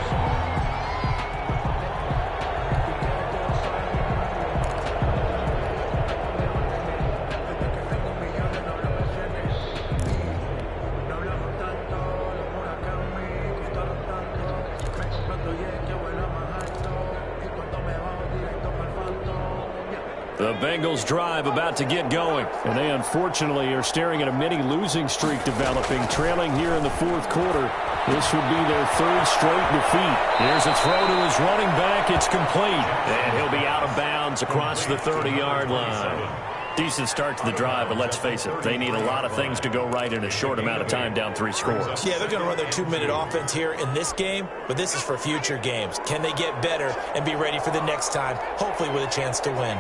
The Bengals drive about to get going. And they unfortunately are staring at a mini losing streak developing, trailing here in the 4th quarter. This would be their 3rd straight defeat. Here's a throw to his running back. It's complete. And he'll be out of bounds across the 30-yard line. Decent start to the drive, but let's face it, they need a lot of things to go right in a short amount of time down 3 scores. Yeah, they're going to run their 2-minute offense here in this game, but this is for future games. Can they get better and be ready for the next time, hopefully with a chance to win?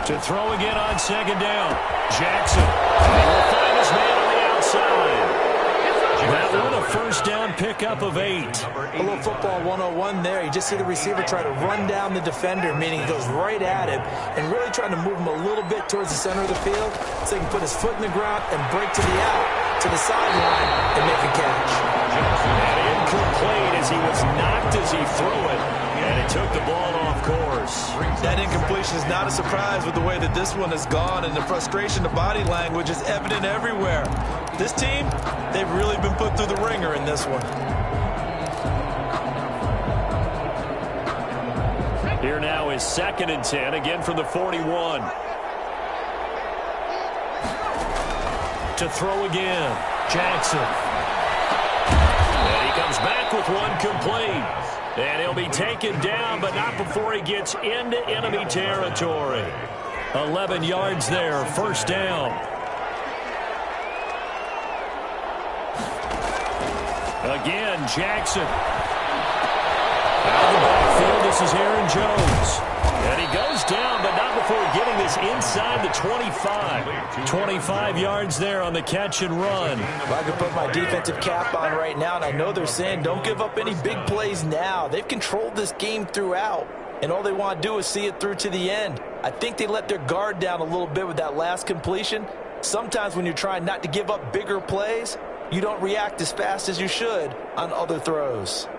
To throw again on 2nd down. Jackson. And he'll find his man on the outside. That one a 1st down pickup of 8. A little football 101 there. You just see the receiver try to run down the defender, meaning he goes right at him and really trying to move him a little bit towards the center of the field so he can put his foot in the ground and break to the out, to the sideline, and make a catch. And incomplete as he was knocked as he threw it. And he took the ball off course. That incompletion is not a surprise with the way that this one has gone, and the frustration, the body language is evident everywhere. This team, they've really been put through the ringer in this one. Here now is 2nd and 10, again from the 41. To throw again, Jackson. And he comes back with one complete. And he'll be taken down, but not before he gets into enemy territory. 11 yards there, 1st down. Again, Jackson. Out of the backfield, this is Aaron Jones. And he goes down, but not before getting this inside the 25. 25 yards there on the catch and run. Well, I could put my defensive cap on right now, and I know they're saying don't give up any big plays now. They've controlled this game throughout, and all they want to do is see it through to the end. I think they let their guard down a little bit with that last completion. Sometimes when you're trying not to give up bigger plays, you don't react as fast as you should on other throws.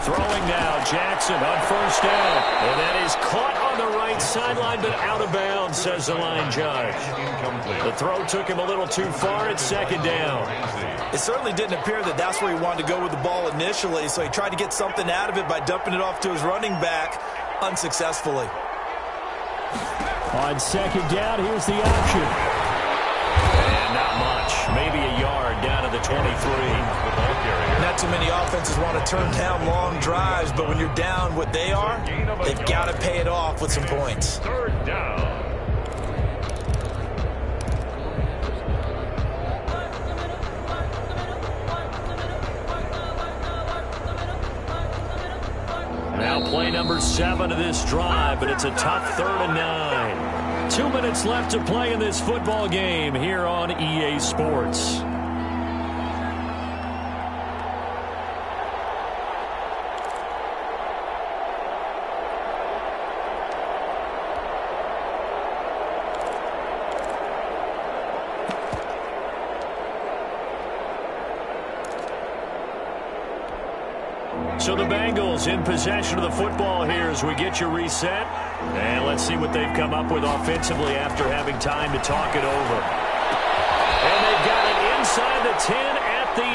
Throwing now, Jackson on 1st down. And that is caught on the right sideline, but out of bounds, says the line judge. The throw took him a little too far at 2nd down. It certainly didn't appear that that's where he wanted to go with the ball initially, so he tried to get something out of it by dumping it off to his running back unsuccessfully. On 2nd down, here's the option. And not much, maybe a yard down to the 23. Now too many offenses want to turn down long drives, but when you're down what they are, they've got to pay it off with some points. Third down. Now play number 7 of this drive, but it's a tough 3rd and 9. 2 minutes left to play in this football game here on EA Sports. So the Bengals in possession of the football here as we get you reset. And let's see what they've come up with offensively after having time to talk it over. And they've got it inside the 10 at the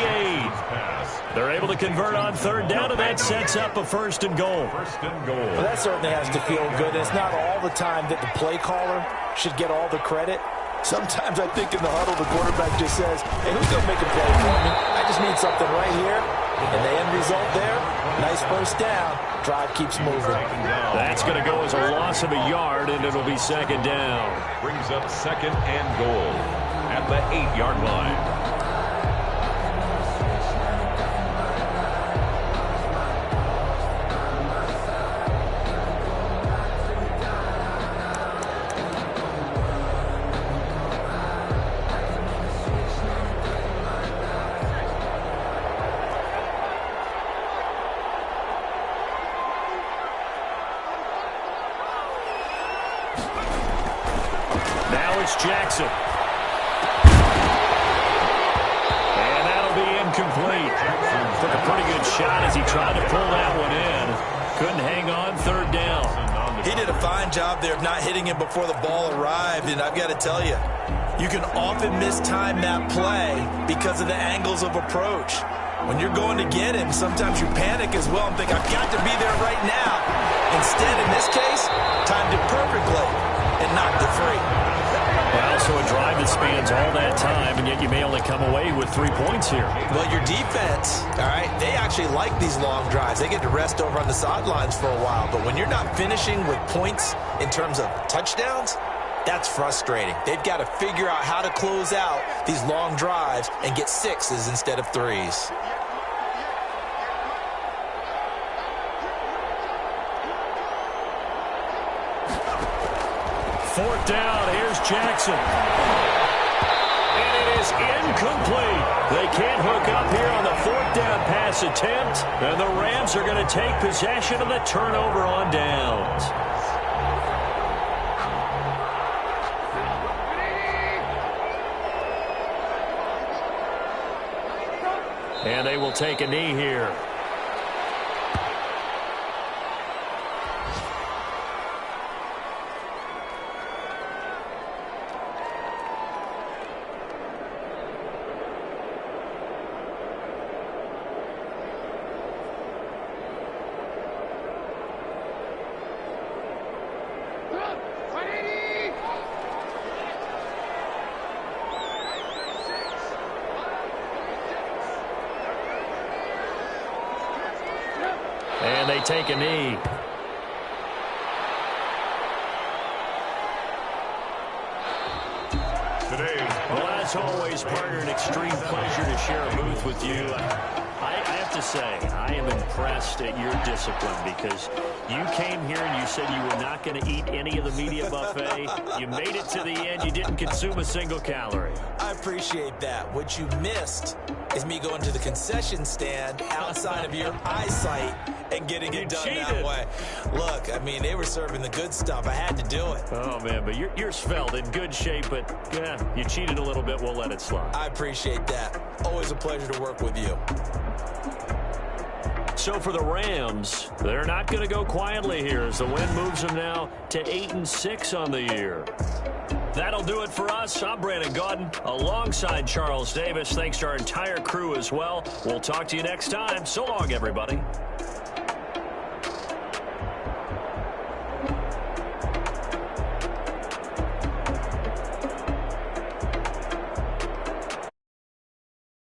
8. They're able to convert on 3rd down, and that sets up a 1st and goal. Well, that certainly has to feel good. It's not all the time that the play caller should get all the credit. Sometimes I think in the huddle, the quarterback just says, hey, who's going to make a play for me? I just need something right here. And the end result there, nice 1st down. Drive keeps moving. That's going to go as a loss of a yard, and it'll be 2nd down. Brings up 2nd and goal at the 8-yard line. Jackson. And that'll be incomplete. Took a pretty good shot as he tried to pull that one in. Couldn't hang on 3rd down. He did a fine job there of not hitting him before the ball arrived, and I've got to tell you, you can often mistime that play because of the angles of approach. When you're going to get him, sometimes you panic as well and think, I've got to be there right now. Instead, in this case, timed it perfectly and knocked it free. Well, so a drive that spans all that time, and yet you may only come away with 3 points here. Well, your defense, all right, they actually like these long drives. They get to rest over on the sidelines for a while. But when you're not finishing with points in terms of touchdowns, that's frustrating. They've got to figure out how to close out these long drives and get 6s instead of 3s. Fourth down, here's Jackson. And it is incomplete. They can't hook up here on the 4th down pass attempt. And the Rams are going to take possession of the turnover on downs. And they will take a knee here. And they take a knee. Well, as always, partner, an extreme pleasure to share a booth with you. I have to say, I am impressed at your discipline because you came here and you said you were not going to eat any of the media buffet. You made it to the end. You didn't consume a single calorie. I appreciate that. What you missed is me going to the concession stand outside of your eyesight and getting it done that way. Look, I mean, they were serving the good stuff. I had to do it. Oh, man, but you're svelte, in good shape, but yeah, you cheated a little bit. We'll let it slide. I appreciate that. Always a pleasure to work with you. So for the Rams, they're not going to go quietly here as the win moves them now to 8-6 on the year. That'll do it for us. I'm Brandon Gaudin alongside Charles Davis. Thanks to our entire crew as well. We'll talk to you next time. So long, everybody.